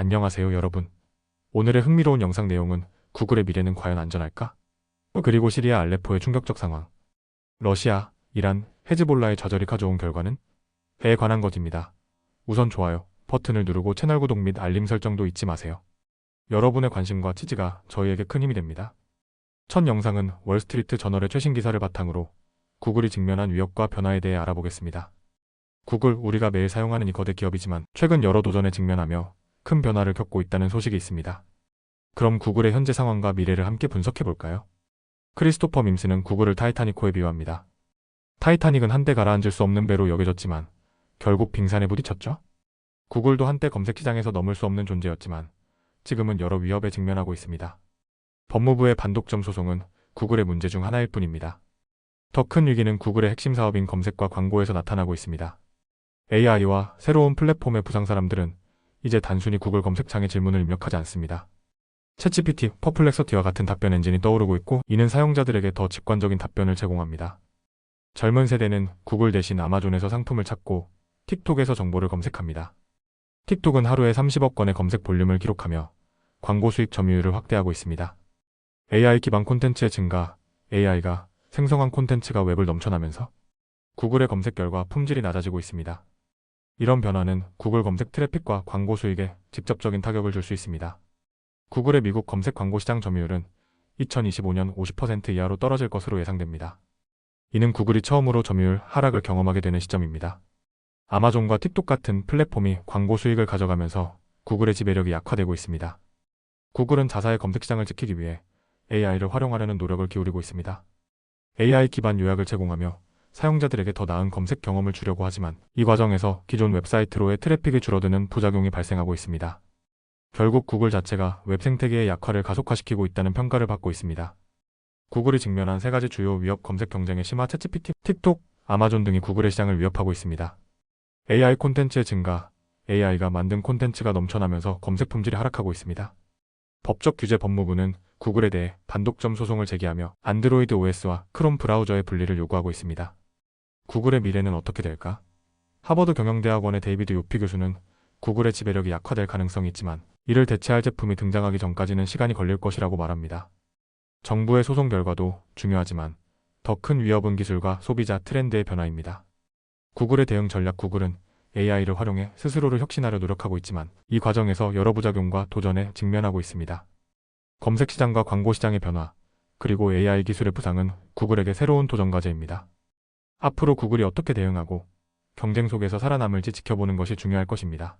안녕하세요 여러분. 오늘의 흥미로운 영상 내용은 구글의 미래는 과연 안전할까? 그리고 시리아 알레포의 충격적 상황. 러시아, 이란, 헤즈볼라의 좌절이 가져온 결과는? 에 관한 것입니다. 우선 좋아요 버튼을 누르고 채널 구독 및 알림 설정도 잊지 마세요. 여러분의 관심과 지지가 저희에게 큰 힘이 됩니다. 첫 영상은 월스트리트 저널의 최신 기사를 바탕으로 구글이 직면한 위협과 변화에 대해 알아보겠습니다. 구글, 우리가 매일 사용하는 이 거대 기업이지만 최근 여러 도전에 직면하며 큰 변화를 겪고 있다는 소식이 있습니다. 그럼 구글의 현재 상황과 미래를 함께 분석해볼까요? 크리스토퍼 밈스는 구글을 타이타닉호에 비유합니다. 타이타닉은 한때 가라앉을 수 없는 배로 여겨졌지만 결국 빙산에 부딪혔죠? 구글도 한때 검색 시장에서 넘을 수 없는 존재였지만 지금은 여러 위협에 직면하고 있습니다. 법무부의 반독점 소송은 구글의 문제 중 하나일 뿐입니다. 더 큰 위기는 구글의 핵심 사업인 검색과 광고에서 나타나고 있습니다. AI와 새로운 플랫폼의 부상 사람들은 이제 단순히 구글 검색창에 질문을 입력하지 않습니다. 챗GPT, 퍼플렉서티와 같은 답변 엔진이 떠오르고 있고 이는 사용자들에게 더 직관적인 답변을 제공합니다. 젊은 세대는 구글 대신 아마존에서 상품을 찾고 틱톡에서 정보를 검색합니다. 틱톡은 하루에 30억 건의 검색 볼륨을 기록하며 광고 수익 점유율을 확대하고 있습니다. AI 기반 콘텐츠의 증가, AI가 생성한 콘텐츠가 웹을 넘쳐나면서 구글의 검색 결과 품질이 낮아지고 있습니다. 이런 변화는 구글 검색 트래픽과 광고 수익에 직접적인 타격을 줄 수 있습니다. 구글의 미국 검색 광고 시장 점유율은 2025년 50% 이하로 떨어질 것으로 예상됩니다. 이는 구글이 처음으로 점유율 하락을 경험하게 되는 시점입니다. 아마존과 틱톡 같은 플랫폼이 광고 수익을 가져가면서 구글의 지배력이 약화되고 있습니다. 구글은 자사의 검색 시장을 지키기 위해 AI를 활용하려는 노력을 기울이고 있습니다. AI 기반 요약을 제공하며 사용자들에게 더 나은 검색 경험을 주려고 하지만 이 과정에서 기존 웹사이트로의 트래픽이 줄어드는 부작용이 발생하고 있습니다. 결국 구글 자체가 웹 생태계의 약화를 가속화시키고 있다는 평가를 받고 있습니다. 구글이 직면한 세 가지 주요 위협 검색 경쟁의 심화 챗GPT, 틱톡, 아마존 등이 구글의 시장을 위협하고 있습니다. AI 콘텐츠의 증가, AI가 만든 콘텐츠가 넘쳐나면서 검색 품질이 하락하고 있습니다. 법적 규제 법무부는 구글에 대해 반독점 소송을 제기하며 안드로이드 OS와 크롬 브라우저의 분리를 요구하고 있습니다. 구글의 미래는 어떻게 될까? 하버드 경영대학원의 데이비드 요피 교수는 구글의 지배력이 약화될 가능성이 있지만 이를 대체할 제품이 등장하기 전까지는 시간이 걸릴 것이라고 말합니다. 정부의 소송 결과도 중요하지만 더 큰 위협은 기술과 소비자 트렌드의 변화입니다. 구글의 대응 전략. 구글은 AI를 활용해 스스로를 혁신하려 노력하고 있지만 이 과정에서 여러 부작용과 도전에 직면하고 있습니다. 검색 시장과 광고 시장의 변화, 그리고 AI 기술의 부상은 구글에게 새로운 도전 과제입니다. 앞으로 구글이 어떻게 대응하고 경쟁 속에서 살아남을지 지켜보는 것이 중요할 것입니다.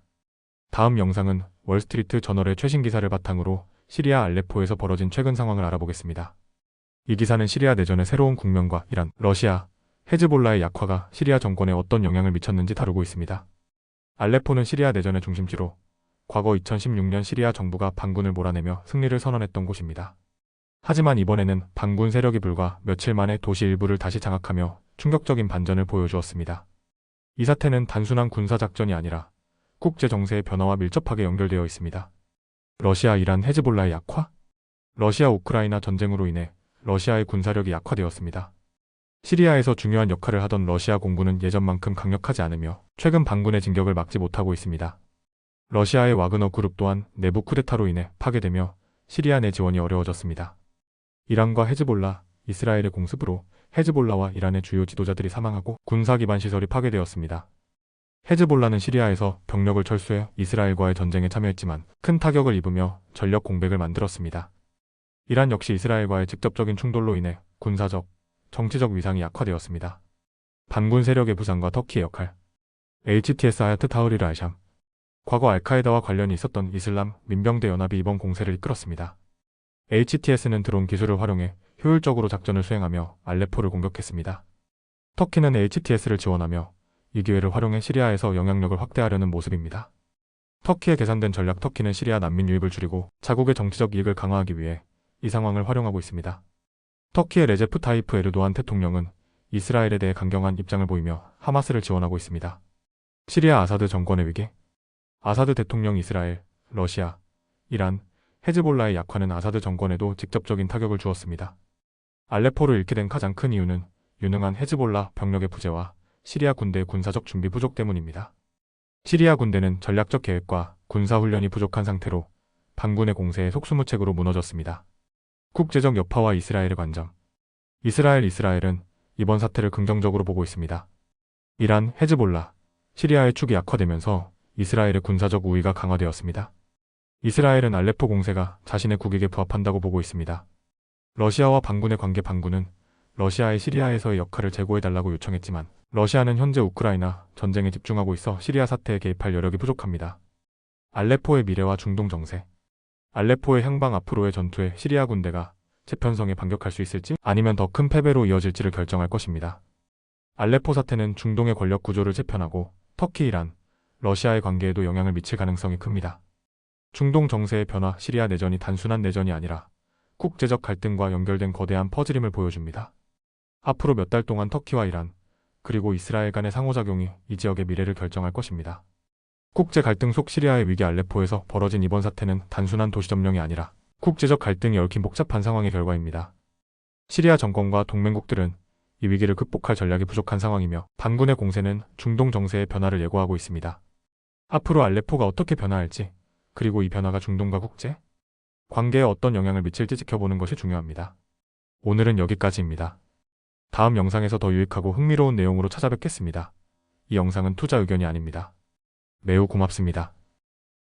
다음 영상은 월스트리트 저널의 최신 기사를 바탕으로 시리아 알레포에서 벌어진 최근 상황을 알아보겠습니다. 이 기사는 시리아 내전의 새로운 국면과 이란, 러시아, 헤즈볼라의 약화가 시리아 정권에 어떤 영향을 미쳤는지 다루고 있습니다. 알레포는 시리아 내전의 중심지로 과거 2016년 시리아 정부가 반군을 몰아내며 승리를 선언했던 곳입니다. 하지만 이번에는 반군 세력이 불과 며칠 만에 도시 일부를 다시 장악하며 충격적인 반전을 보여주었습니다. 이 사태는 단순한 군사작전이 아니라 국제 정세의 변화와 밀접하게 연결되어 있습니다. 러시아, 이란, 헤즈볼라의 약화? 러시아 우크라이나 전쟁으로 인해 러시아의 군사력이 약화되었습니다. 시리아에서 중요한 역할을 하던 러시아 공군은 예전만큼 강력하지 않으며 최근 반군의 진격을 막지 못하고 있습니다. 러시아의 와그너 그룹 또한 내부 쿠데타로 인해 파괴되며 시리아 내 지원이 어려워졌습니다. 이란과 헤즈볼라, 이스라엘의 공습으로 헤즈볼라와 이란의 주요 지도자들이 사망하고 군사 기반 시설이 파괴되었습니다. 헤즈볼라는 시리아에서 병력을 철수해 이스라엘과의 전쟁에 참여했지만 큰 타격을 입으며 전력 공백을 만들었습니다. 이란 역시 이스라엘과의 직접적인 충돌로 인해 군사적, 정치적 위상이 약화되었습니다. 반군 세력의 부상과 터키의 역할. HTS 하야트 타흐리르 알샴. 과거 알카에다와 관련이 있었던 이슬람 민병대 연합이 이번 공세를 이끌었습니다. HTS는 드론 기술을 활용해 효율적으로 작전을 수행하며 알레포를 공격했습니다. 터키는 HTS를 지원하며 이 기회를 활용해 시리아에서 영향력을 확대하려는 모습입니다. 터키의 계산된 전략. 터키는 시리아 난민 유입을 줄이고 자국의 정치적 이익을 강화하기 위해 이 상황을 활용하고 있습니다. 터키의 레제프 타이프 에르도안 대통령은 이스라엘에 대해 강경한 입장을 보이며 하마스를 지원하고 있습니다. 시리아 아사드 정권의 위기. 아사드 대통령, 이스라엘, 러시아, 이란, 헤즈볼라의 약화는 아사드 정권에도 직접적인 타격을 주었습니다. 알레포를 잃게 된 가장 큰 이유는 유능한 헤즈볼라 병력의 부재와 시리아 군대의 군사적 준비 부족 때문입니다. 시리아 군대는 전략적 계획과 군사훈련이 부족한 상태로 반군의 공세에 속수무책으로 무너졌습니다. 국제적 여파와 이스라엘의 관점. 이스라엘은 이번 사태를 긍정적으로 보고 있습니다. 이란, 헤즈볼라, 시리아의 축이 약화되면서 이스라엘의 군사적 우위가 강화되었습니다. 이스라엘은 알레포 공세가 자신의 국익에 부합한다고 보고 있습니다. 러시아와 반군의 관계. 반군은 러시아의 시리아에서의 역할을 제고해달라고 요청했지만 러시아는 현재 우크라이나 전쟁에 집중하고 있어 시리아 사태에 개입할 여력이 부족합니다. 알레포의 미래와 중동 정세. 알레포의 향방 앞으로의 전투에 시리아 군대가 재편성에 반격할 수 있을지 아니면 더 큰 패배로 이어질지를 결정할 것입니다. 알레포 사태는 중동의 권력 구조를 재편하고 터키, 이란, 러시아의 관계에도 영향을 미칠 가능성이 큽니다. 중동 정세의 변화. 시리아 내전이 단순한 내전이 아니라 국제적 갈등과 연결된 거대한 퍼즐임을 보여줍니다. 앞으로 몇 달 동안 터키와 이란, 그리고 이스라엘 간의 상호작용이 이 지역의 미래를 결정할 것입니다. 국제 갈등 속 시리아의 위기. 알레포에서 벌어진 이번 사태는 단순한 도시 점령이 아니라 국제적 갈등이 얽힌 복잡한 상황의 결과입니다. 시리아 정권과 동맹국들은 이 위기를 극복할 전략이 부족한 상황이며 반군의 공세는 중동 정세의 변화를 예고하고 있습니다. 앞으로 알레포가 어떻게 변화할지, 그리고 이 변화가 중동과 국제 관계에 어떤 영향을 미칠지 지켜보는 것이 중요합니다. 오늘은 여기까지입니다. 다음 영상에서 더 유익하고 흥미로운 내용으로 찾아뵙겠습니다. 이 영상은 투자 의견이 아닙니다. 매우 고맙습니다.